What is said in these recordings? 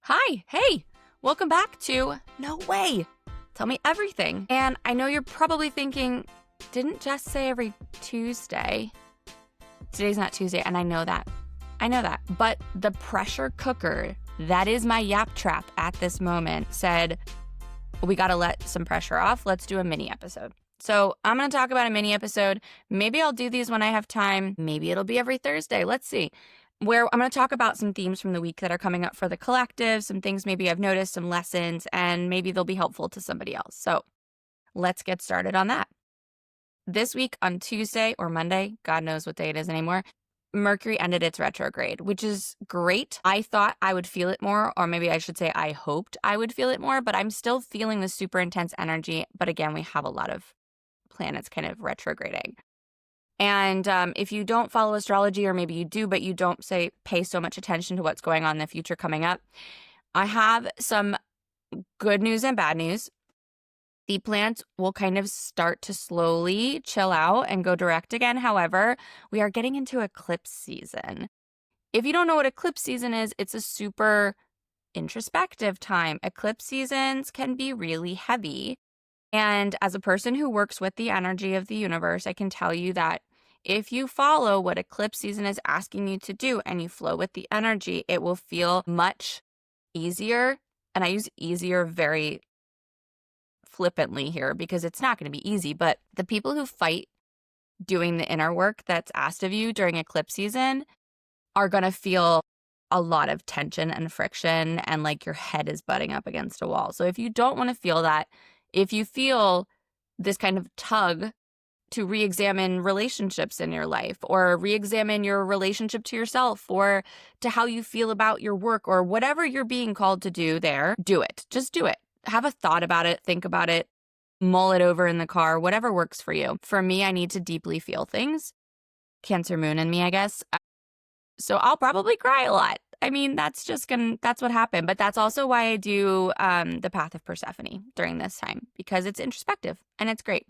Hi, hey, welcome back to No Way, Tell Me Everything. And I know you're probably thinking, didn't Jess say every Tuesday? Today's not Tuesday, and I know that. But the pressure cooker, that is my yap trap at this moment, said, we gotta let some pressure off. Let's do a mini episode. So I'm gonna talk about a mini episode. Maybe I'll do these when I have time. Maybe it'll be every Thursday. Let's see. Where I'm going to talk about some themes from the week that are coming up for the collective, some things maybe I've noticed, some lessons, and maybe they'll be helpful to somebody else. So let's get started on that. This week on Tuesday or Monday, God knows what day it is anymore, Mercury ended its retrograde, which is great. I thought I would feel it more, or maybe I should say I hoped I would feel it more, but I'm still feeling the super intense energy. But again, we have a lot of planets kind of retrograding. And if you don't follow astrology, or maybe you do, but you don't pay so much attention to what's going on in the future coming up, I have some good news and bad news. The planets will kind of start to slowly chill out and go direct again. However, we are getting into eclipse season. If you don't know what eclipse season is, it's a super introspective time. Eclipse seasons can be really heavy. And as a person who works with the energy of the universe, I can tell you that if you follow what eclipse season is asking you to do and you flow with the energy, it will feel much easier. And I use easier very flippantly here because it's not going to be easy. But the people who fight doing the inner work that's asked of you during eclipse season are going to feel a lot of tension and friction and like your head is butting up against a wall. So if you don't want to feel that, if you feel this kind of tug to re-examine relationships in your life, or re-examine your relationship to yourself, or to how you feel about your work, or whatever you're being called to do there, do it. Just do it. Have a thought about it, think about it, mull it over in the car, whatever works for you. For me, I need to deeply feel things. Cancer moon in me, I guess. So I'll probably cry a lot. I mean, that's what happened. But that's also why I do the Path of Persephone during this time, because it's introspective and it's great.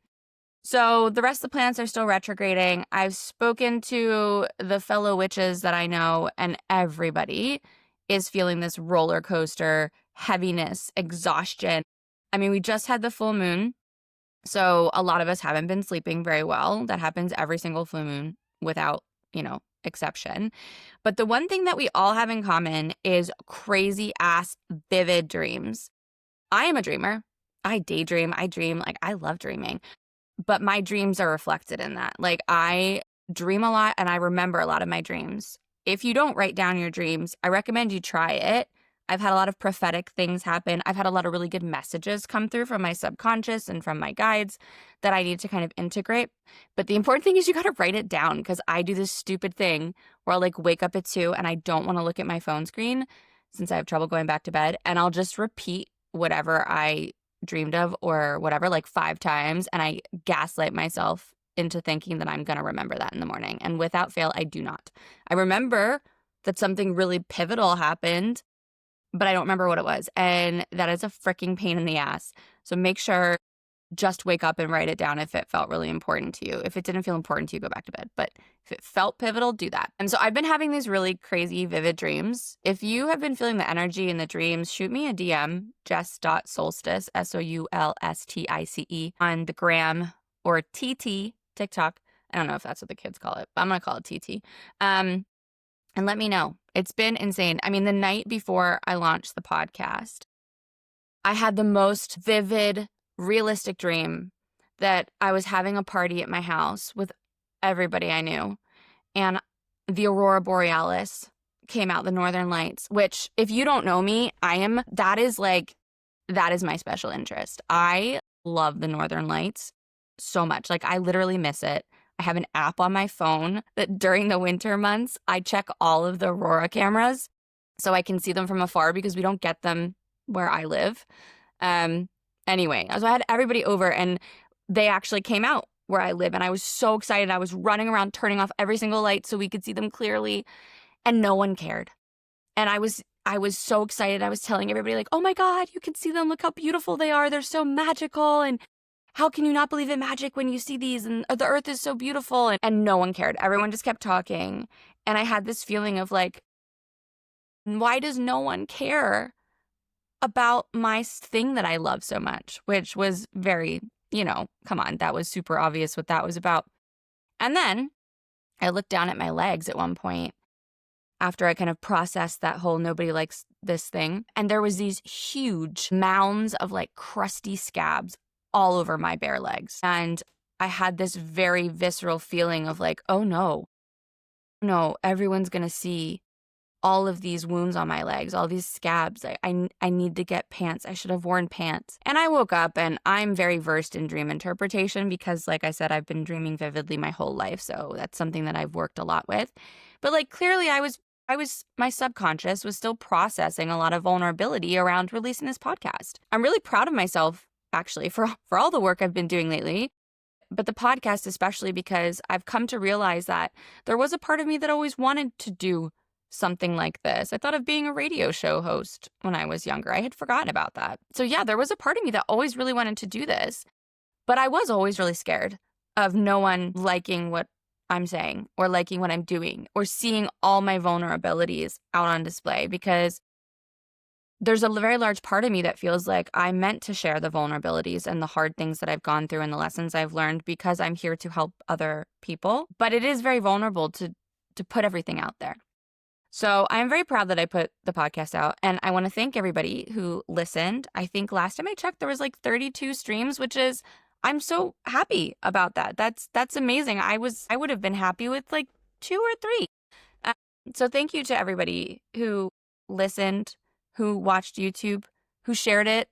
So the rest of the planets are still retrograding. I've spoken to the fellow witches that I know, and everybody is feeling this roller coaster, heaviness, exhaustion. I mean, we just had the full moon, so a lot of us haven't been sleeping very well. That happens every single full moon without, exception. But the one thing that we all have in common is crazy ass vivid dreams. I am a dreamer. I daydream. I dream. Like, I love dreaming. But my dreams are reflected in that. Like, I dream a lot and I remember a lot of my dreams. If you don't write down your dreams, I recommend you try it. I've had a lot of prophetic things happen. I've had a lot of really good messages come through from my subconscious and from my guides that I need to kind of integrate. But the important thing is you got to write it down, because I do this stupid thing where I'll like wake up at 2 and I don't want to look at my phone screen since I have trouble going back to bed. And I'll just repeat whatever I dreamed of or whatever like 5 times, and I gaslight myself into thinking that I'm going to remember that in the morning. And without fail, I do not. I remember that something really pivotal happened, but I don't remember what it was. And that is a freaking pain in the ass. So make sure, just wake up and write it down if it felt really important to you. If it didn't feel important to you, go back to bed. But if it felt pivotal, do that. And so I've been having these really crazy, vivid dreams. If you have been feeling the energy in the dreams, shoot me a DM, jess.solstice, SOULSTICE, on the gram, or TT, TikTok. I don't know if that's what the kids call it, but I'm going to call it TT. And let me know. It's been insane. I mean, the night before I launched the podcast, I had the most vivid, realistic dream that I was having a party at my house with everybody I knew, and the aurora borealis came out, the northern lights, which, if you don't know me, that is my special interest. I love the northern lights so much. Like, I literally miss it. I have an app on my phone that during the winter months, I check all of the aurora cameras so I can see them from afar, because we don't get them where I live. Anyway, so I had everybody over, and they actually came out where I live, and I was so excited. I was running around turning off every single light so we could see them clearly, and no one cared. And I was so excited. I was telling everybody, like, oh my God, you can see them. Look how beautiful they are. They're so magical. And how can you not believe in magic when you see these? And the earth is so beautiful. And no one cared. Everyone just kept talking. And I had this feeling of like, why does no one care about my thing that I love so much, which was very, come on, that was super obvious what that was about. And then I looked down at my legs at one point after I kind of processed that whole nobody likes this thing. And there was these huge mounds of like crusty scabs all over my bare legs. And I had this very visceral feeling of like, oh no, everyone's going to see all of these wounds on my legs, all these scabs. I need to get pants. I should have worn pants. And I woke up and I'm very versed in dream interpretation because, like I said, I've been dreaming vividly my whole life. So that's something that I've worked a lot with. But like clearly my subconscious was still processing a lot of vulnerability around releasing this podcast. I'm really proud of myself, actually, for all the work I've been doing lately. But the podcast especially, because I've come to realize that there was a part of me that always wanted to do something like this. I thought of being a radio show host when I was younger. I had forgotten about that. So yeah, there was a part of me that always really wanted to do this. But I was always really scared of no one liking what I'm saying or liking what I'm doing or seeing all my vulnerabilities out on display, because there's a very large part of me that feels like I'm meant to share the vulnerabilities and the hard things that I've gone through and the lessons I've learned because I'm here to help other people. But it is very vulnerable to put everything out there. So I'm very proud that I put the podcast out, and I want to thank everybody who listened. I think last time I checked, there was like 32 streams, which is, I'm so happy about that. That's amazing. I would have been happy with like 2 or 3. So thank you to everybody who listened, who watched YouTube, who shared it.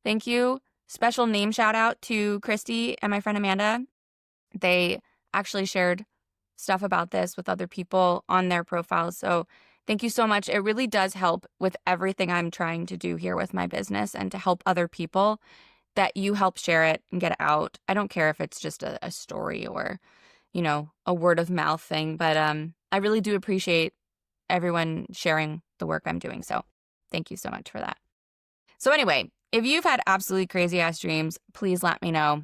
Thank you. Special name shout out to Christy and my friend Amanda. They actually shared stuff about this with other people on their profiles. So thank you so much. It really does help with everything I'm trying to do here with my business and to help other people, that you help share it and get it out. I don't care if it's just a story or, a word of mouth thing, but I really do appreciate everyone sharing the work I'm doing. So thank you so much for that. So anyway, if you've had absolutely crazy ass dreams, please let me know.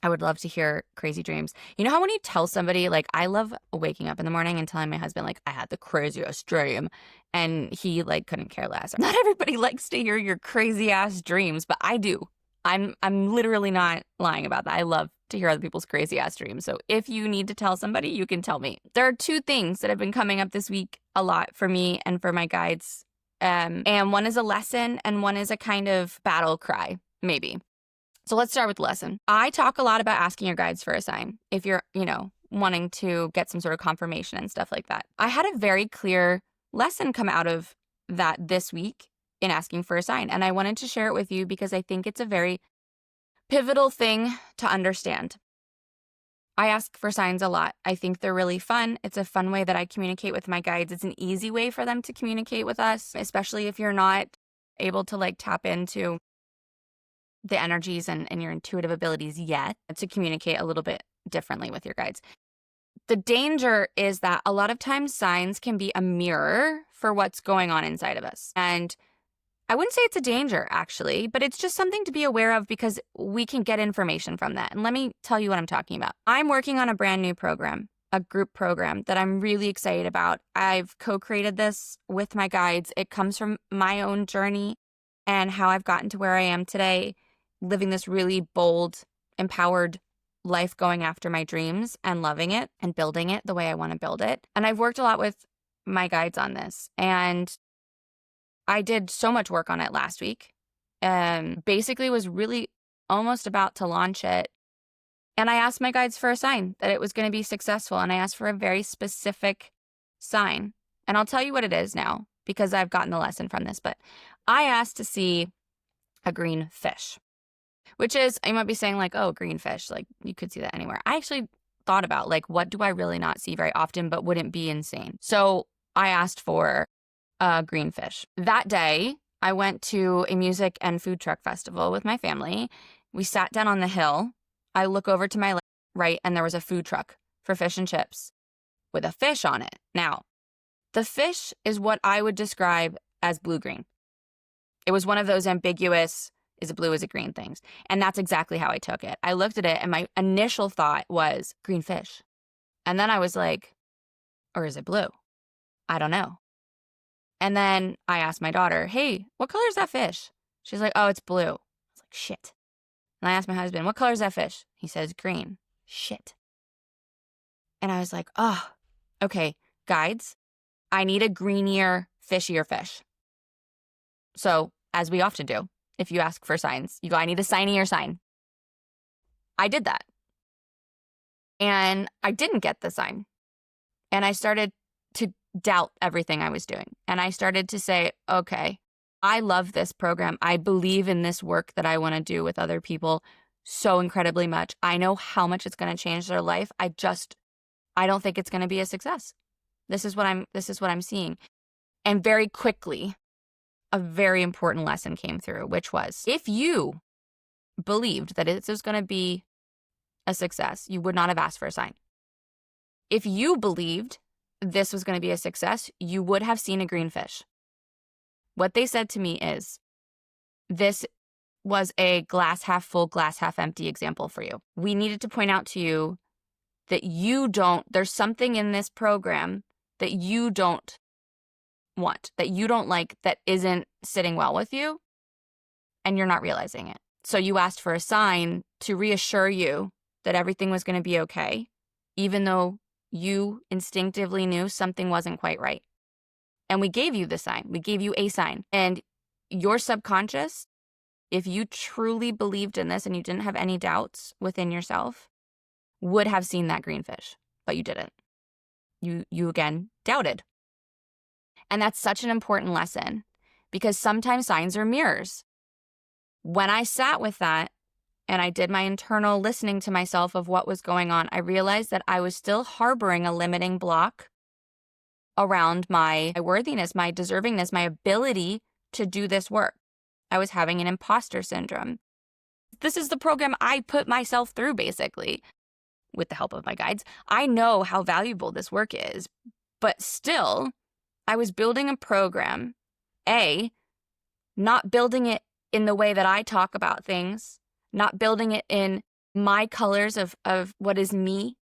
I would love to hear crazy dreams. You know how when you tell somebody, like, I love waking up in the morning and telling my husband, like, I had the craziest dream, and he, like, couldn't care less. Not everybody likes to hear your crazy ass dreams, but I do. I'm literally not lying about that. I love to hear other people's crazy ass dreams. So if you need to tell somebody, you can tell me. There are 2 things that have been coming up this week a lot for me and for my guides. And one is a lesson and one is a kind of battle cry, maybe. So let's start with the lesson. I talk a lot about asking your guides for a sign if you're, wanting to get some sort of confirmation and stuff like that. I had a very clear lesson come out of that this week in asking for a sign. And I wanted to share it with you because I think it's a very pivotal thing to understand. I ask for signs a lot. I think they're really fun. It's a fun way that I communicate with my guides. It's an easy way for them to communicate with us, especially if you're not able to like tap into the energies and your intuitive abilities yet, to communicate a little bit differently with your guides. The danger is that a lot of times signs can be a mirror for what's going on inside of us. And I wouldn't say it's a danger, actually, but it's just something to be aware of because we can get information from that. And let me tell you what I'm talking about. I'm working on a brand new program, a group program that I'm really excited about. I've co-created this with my guides. It comes from my own journey and how I've gotten to where I am today, living this really bold, empowered life, going after my dreams and loving it and building it the way I want to build it. And I've worked a lot with my guides on this. And I did so much work on it last week and basically was really almost about to launch it. And I asked my guides for a sign that it was going to be successful. And I asked for a very specific sign. And I'll tell you what it is now because I've gotten the lesson from this. But I asked to see a green fish, which is, you might be saying like, oh, green fish, like you could see that anywhere. I actually thought about like, what do I really not see very often, but wouldn't be insane? So I asked for a green fish. That day, I went to a music and food truck festival with my family. We sat down on the hill. I look over to my right, and there was a food truck for fish and chips with a fish on it. Now, the fish is what I would describe as blue-green. It was one of those ambiguous, is it blue, is it green things. And that's exactly how I took it. I looked at it, and my initial thought was green fish. And then I was like, or is it blue? I don't know. And then I asked my daughter, hey, what color is that fish? She's like, oh, it's blue. I was like, shit. And I asked my husband, what color is that fish? He says, green. Shit. And I was like, oh, okay, guides, I need a greenier, fishier fish. So, as we often do, if you ask for signs, you go, I need a signier sign. I did that. And I didn't get the sign. And I started to doubt everything I was doing. And I started to say, okay, I love this program. I believe in this work that I want to do with other people so incredibly much. I know how much it's going to change their life. I don't think it's going to be a success. This is what I'm seeing. And very quickly, a very important lesson came through, which was, if you believed that this was going to be a success, you would not have asked for a sign. If you believed this was going to be a success, you would have seen a green fish. What they said to me is, this was a glass half full, glass half empty example for you. We needed to point out to you that there's something in this program that you don't want, that you don't like, that isn't sitting well with you, and you're not realizing it. So you asked for a sign to reassure you that everything was going to be okay, even though you instinctively knew something wasn't quite right. And we gave you the sign. We gave you a sign. And your subconscious, if you truly believed in this and you didn't have any doubts within yourself, would have seen that green fish, but you didn't. You again doubted. And that's such an important lesson, because sometimes signs are mirrors. When I sat with that and I did my internal listening to myself of what was going on, I realized that I was still harboring a limiting block around my worthiness, my deservingness, my ability to do this work. I was having an imposter syndrome. This is the program I put myself through, basically, with the help of my guides. I know how valuable this work is, but still, I was building a program, not building it in the way that I talk about things, not building it in my colors of what is me,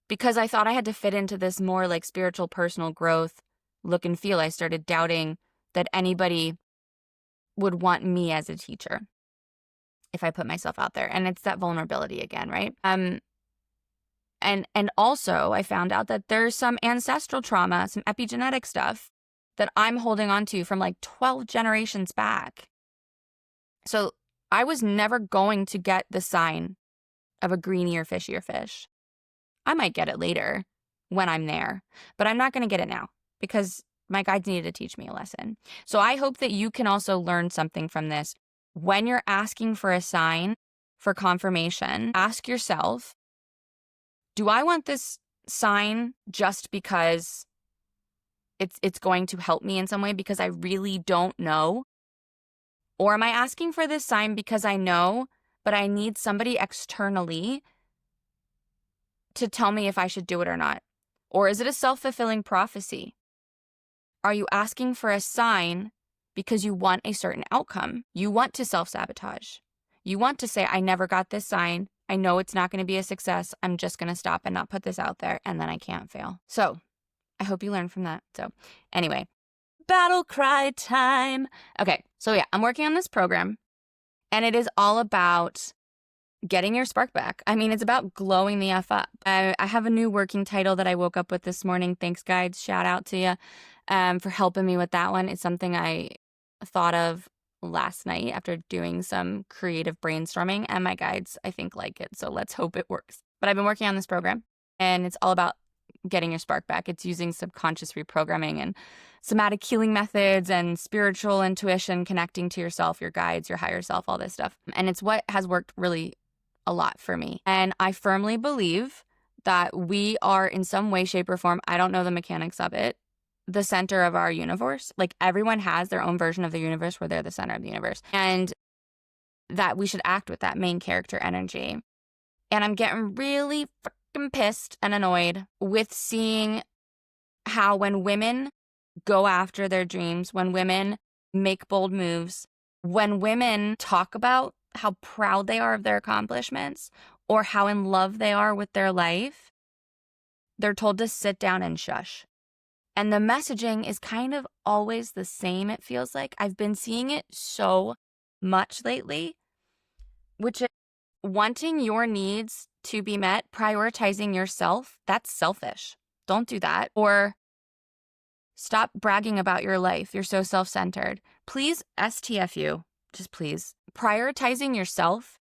because I thought I had to fit into this more like spiritual personal growth look and feel. I started doubting that anybody would want me as a teacher if I put myself out there. And it's that vulnerability again, right? And also I found out that there's some ancestral trauma, some epigenetic stuff that I'm holding on to from like 12 generations back. So I was never going to get the sign of a greenier, fishier fish. I might get it later when I'm there, but I'm not going to get it now because my guides needed to teach me a lesson. So I hope that you can also learn something from this. When you're asking for a sign for confirmation, ask yourself, do I want this sign just because it's going to help me in some way because I really don't know? Or am I asking for this sign because I know, but I need somebody externally to tell me if I should do it or not? Or is it a self-fulfilling prophecy? Are you asking for a sign because you want a certain outcome? You want to self-sabotage. You want to say, I never got this sign. I know it's not going to be a success. I'm just going to stop and not put this out there, and then I can't fail. So I hope you learned from that. So anyway, battle cry time. Okay, so yeah, I'm working on this program, and it is all about getting your spark back. I mean, it's about glowing the F up. I have a new working title that I woke up with this morning. Thanks, guides. Shout out to you for helping me with that one. It's something I thought of last night after doing some creative brainstorming, and my guides, I think, like it. So let's hope it works. But I've been working on this program, and it's all about getting your spark back. It's using subconscious reprogramming and somatic healing methods and spiritual intuition, connecting to yourself, your guides, your higher self, all this stuff. And it's what has worked really a lot for me. And I firmly believe that we are in some way, shape, or form, I don't know the mechanics of it, the center of our universe. Like everyone has their own version of the universe where they're the center of the universe. And that we should act with that main character energy. And I'm getting really freaking pissed and annoyed with seeing how when women go after their dreams, when women make bold moves, when women talk about how proud they are of their accomplishments or how in love they are with their life, they're told to sit down and shush. And the messaging is kind of always the same, it feels like. I've been seeing it so much lately, which is wanting your needs to be met, prioritizing yourself. That's selfish. Don't do that. Or stop bragging about your life. You're so self-centered. Please, STFU, just please. Prioritizing yourself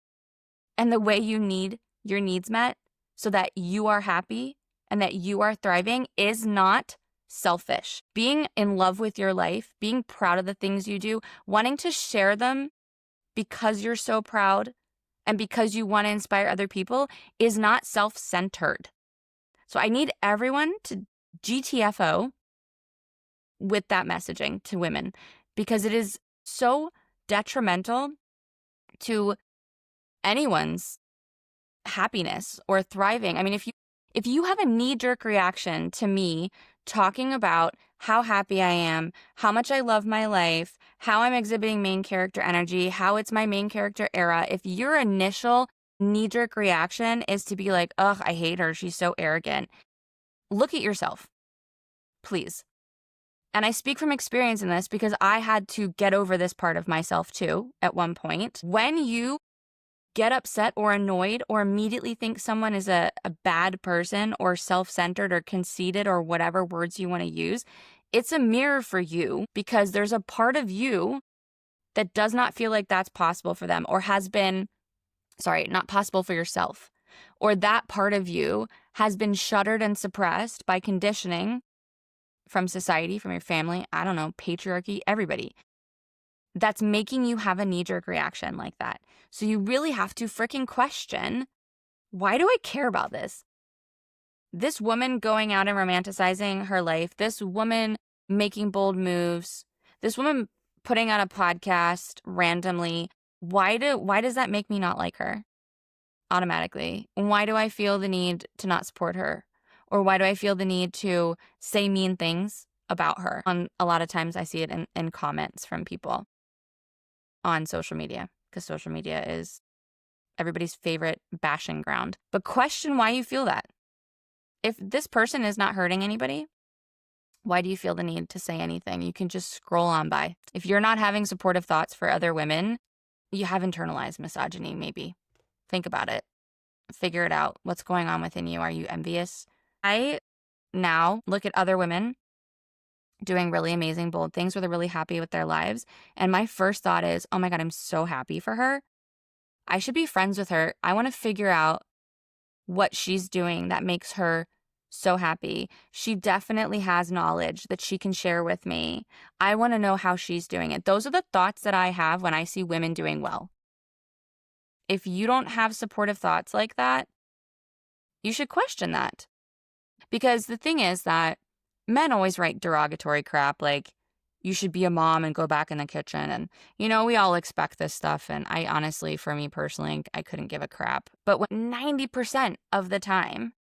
and the way you need your needs met so that you are happy and that you are thriving is not selfish. Being in love with your life, being proud of the things you do, wanting to share them because you're so proud and because you want to inspire other people is not self-centered. So I need everyone to GTFO with that messaging to women, because it is so detrimental to anyone's happiness or thriving. I mean, if you have a knee-jerk reaction to me talking about how happy I am, how much I love my life, how I'm exhibiting main character energy, how it's my main character era, if your initial knee-jerk reaction is to be like, ugh, I hate her, she's so arrogant, look at yourself, please. And I speak from experience in this because I had to get over this part of myself too at one point. When you get upset or annoyed or immediately think someone is a bad person or self-centered or conceited or whatever words you want to use, it's a mirror for you, because there's a part of you that does not feel like that's possible for them, or has been, not possible for yourself. Or that part of you has been shuttered and suppressed by conditioning from society, from your family, I don't know, patriarchy, everybody. That's making you have a knee-jerk reaction like that. So you really have to freaking question, why do I care about this? This woman going out and romanticizing her life, this woman making bold moves, this woman putting out a podcast randomly, why does that make me not like her automatically? Why do I feel the need to not support her? Or why do I feel the need to say mean things about her? A lot of times I see it in comments from people on social media, because social media is everybody's favorite bashing ground. But question why you feel that. If this person is not hurting anybody, why do you feel the need to say anything? You can just scroll on by. If you're not having supportive thoughts for other women, you have internalized misogyny, maybe. Think about it. Figure it out. What's going on within you? Are you envious? I now look at other women doing really amazing, bold things where they're really happy with their lives. And my first thought is, oh my God, I'm so happy for her. I should be friends with her. I want to figure out what she's doing that makes her so happy. She definitely has knowledge that she can share with me. I want to know how she's doing it. Those are the thoughts that I have when I see women doing well. If you don't have supportive thoughts like that, you should question that. Because the thing is that men always write derogatory crap like, you should be a mom and go back in the kitchen. And, we all expect this stuff. And I honestly, for me personally, I couldn't give a crap. But when 90% of the time,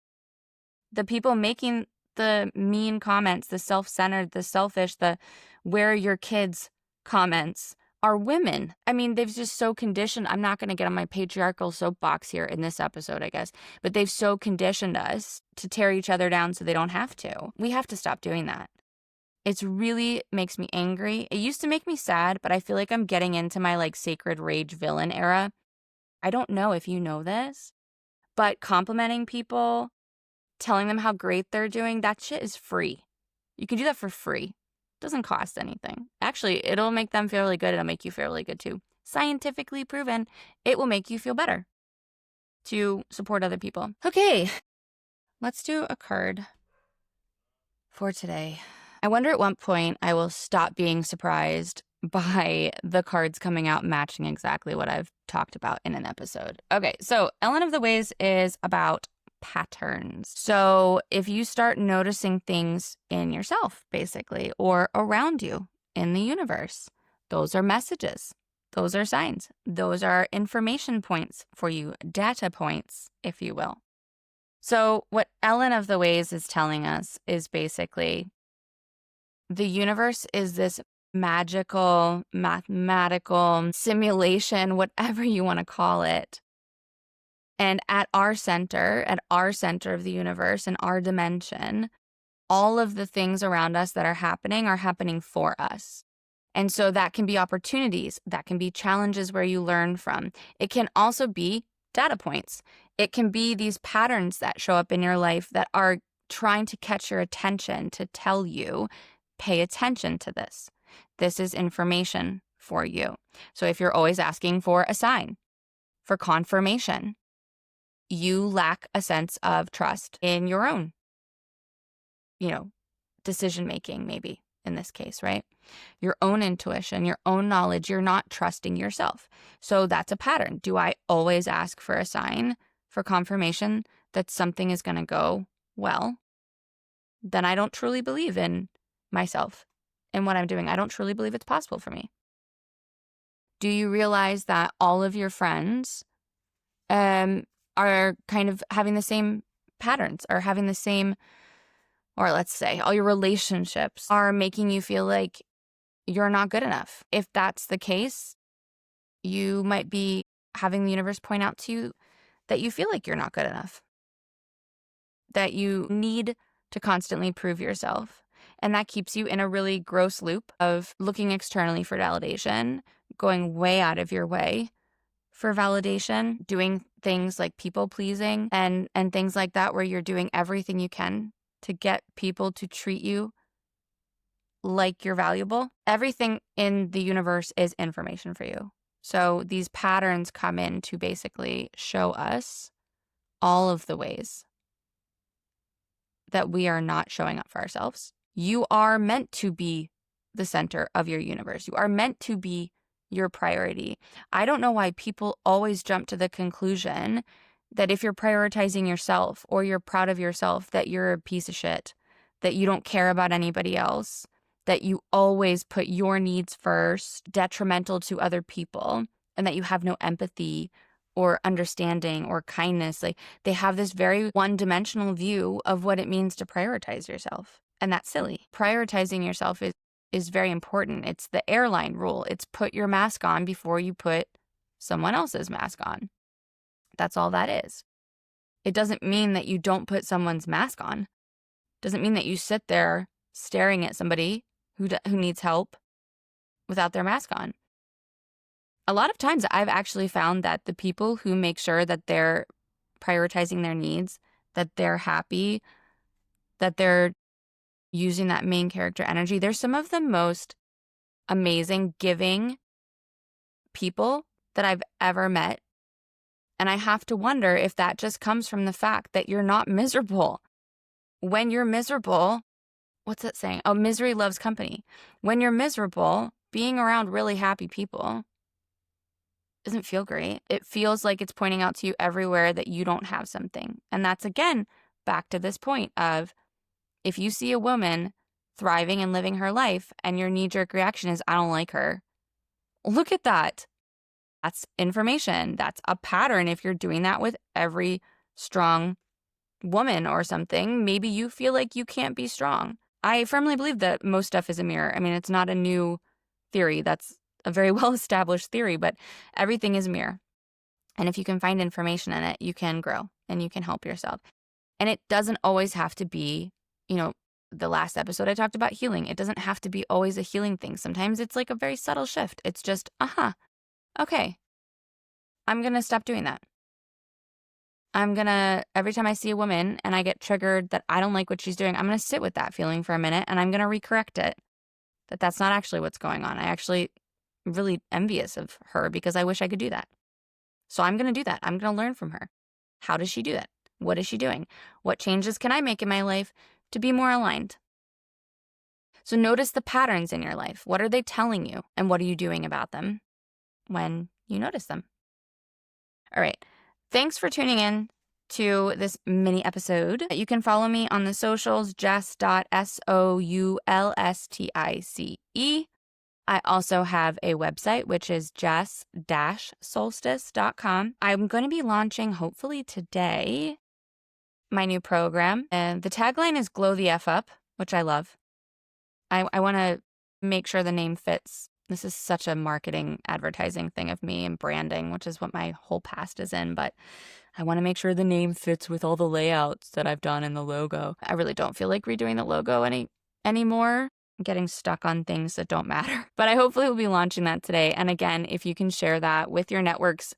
the people making the mean comments, the self-centered, the selfish, the where are your kids comments are women. I mean, they've just so conditioned. I'm not going to get on my patriarchal soapbox here in this episode, I guess, but they've so conditioned us to tear each other down so they don't have to. We have to stop doing that. It really makes me angry. It used to make me sad, but I feel like I'm getting into my sacred rage villain era. I don't know if you know this, but complimenting people, telling them how great they're doing, that shit is free. You can do that for free. Doesn't cost anything. Actually, it'll make them feel really good. It'll make you feel really good too. Scientifically proven, it will make you feel better to support other people. Okay, let's do a card for today. I wonder at what point I will stop being surprised by the cards coming out matching exactly what I've talked about in an episode. Okay, so Ellen of the Ways is about patterns. So if you start noticing things in yourself, basically, or around you in the universe, those are messages. Those are signs. Those are information points for you, data points, if you will. So what Ellen of the Ways is telling us is basically the universe is this magical, mathematical simulation, whatever you want to call it. And at our center of the universe, in our dimension, all of the things around us that are happening for us. And so that can be opportunities, that can be challenges where you learn from. It can also be data points. It can be these patterns that show up in your life that are trying to catch your attention to tell you, pay attention to this. This is information for you. So if you're always asking for a sign, for confirmation, you lack a sense of trust in your own, decision making, maybe in this case, right? Your own intuition, your own knowledge, you're not trusting yourself. So that's a pattern. Do I always ask for a sign, for confirmation that something is going to go well? Then I don't truly believe in myself and what I'm doing. I don't truly believe it's possible for me. Do you realize that all of your friends are kind of having the same patterns, are having the same, or let's say all your relationships are making you feel like you're not good enough? If that's the case, you might be having the universe point out to you that you feel like you're not good enough, that you need to constantly prove yourself. And that keeps you in a really gross loop of looking externally for validation, going way out of your way for validation, doing things like people pleasing and things like that, where you're doing everything you can to get people to treat you like you're valuable. Everything in the universe is information for you. So these patterns come in to basically show us all of the ways that we are not showing up for ourselves. You are meant to be the center of your universe. You are meant to be your priority. I don't know why people always jump to the conclusion that if you're prioritizing yourself or you're proud of yourself, that you're a piece of shit, that you don't care about anybody else, that you always put your needs first, detrimental to other people, and that you have no empathy or understanding or kindness. Like, they have this very one-dimensional view of what it means to prioritize yourself. And that's silly. Prioritizing yourself is very important. It's the airline rule. It's put your mask on before you put someone else's mask on. That's all that is. It doesn't mean that you don't put someone's mask on. It doesn't mean that you sit there staring at somebody who needs help without their mask on. A lot of times I've actually found that the people who make sure that they're prioritizing their needs, that they're happy, that they're using that main character energy, they're some of the most amazing, giving people that I've ever met. And I have to wonder if that just comes from the fact that you're not miserable. When you're miserable, what's that saying? Oh, misery loves company. When you're miserable, being around really happy people doesn't feel great. It feels like it's pointing out to you everywhere that you don't have something. And that's, again, back to this point of, if you see a woman thriving and living her life and your knee-jerk reaction is, I don't like her, look at that. That's information. That's a pattern. If you're doing that with every strong woman or something, maybe you feel like you can't be strong. I firmly believe that most stuff is a mirror. I mean, it's not a new theory. That's a very well-established theory, but everything is a mirror. And if you can find information in it, you can grow and you can help yourself. And it doesn't always have to be, the last episode I talked about healing. It doesn't have to be always a healing thing. Sometimes it's like a very subtle shift. It's just, okay, I'm going to stop doing that. Every time I see a woman and I get triggered that I don't like what she's doing, I'm going to sit with that feeling for a minute and I'm going to recorrect it. That's not actually what's going on. I actually am really envious of her because I wish I could do that. So I'm going to do that. I'm going to learn from her. How does she do that? What is she doing? What changes can I make in my life to be more aligned? So notice the patterns in your life. What are they telling you? And what are you doing about them when you notice them? All right. Thanks for tuning in to this mini episode. You can follow me on the socials, jess.soulstique. I also have a website, which is jess-solstice.com. I'm going to be launching, hopefully today, my new program. And the tagline is Glow the F Up, which I love. I want to make sure the name fits. This is such a marketing, advertising thing of me and branding, which is what my whole past is in. But I want to make sure the name fits with all the layouts that I've done in the logo. I really don't feel like redoing the logo anymore. getting stuck on things that don't matter. But I hopefully will be launching that today. And again, if you can share that with your networks,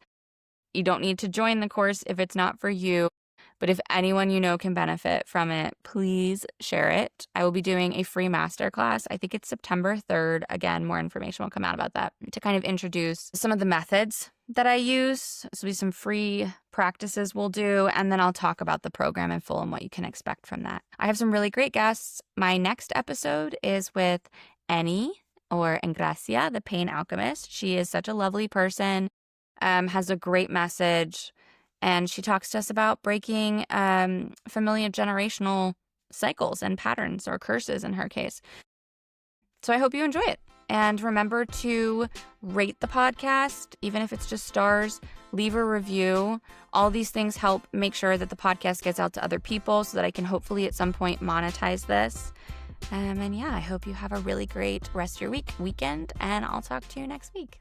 you don't need to join the course if it's not for you. But if anyone you know can benefit from it, please share it. I will be doing a free masterclass. I think it's September 3rd. Again, more information will come out about that to kind of introduce some of the methods that I use. This will be some free practices we'll do, and then I'll talk about the program in full and what you can expect from that. I have some really great guests. My next episode is with Annie or Engracia, the pain alchemist. She is such a lovely person, has a great message. And she talks to us about breaking familiar generational cycles and patterns, or curses in her case. So I hope you enjoy it. And remember to rate the podcast, even if it's just stars, leave a review. All these things help make sure that the podcast gets out to other people so that I can hopefully at some point monetize this. And yeah, I hope you have a really great rest of your weekend, and I'll talk to you next week.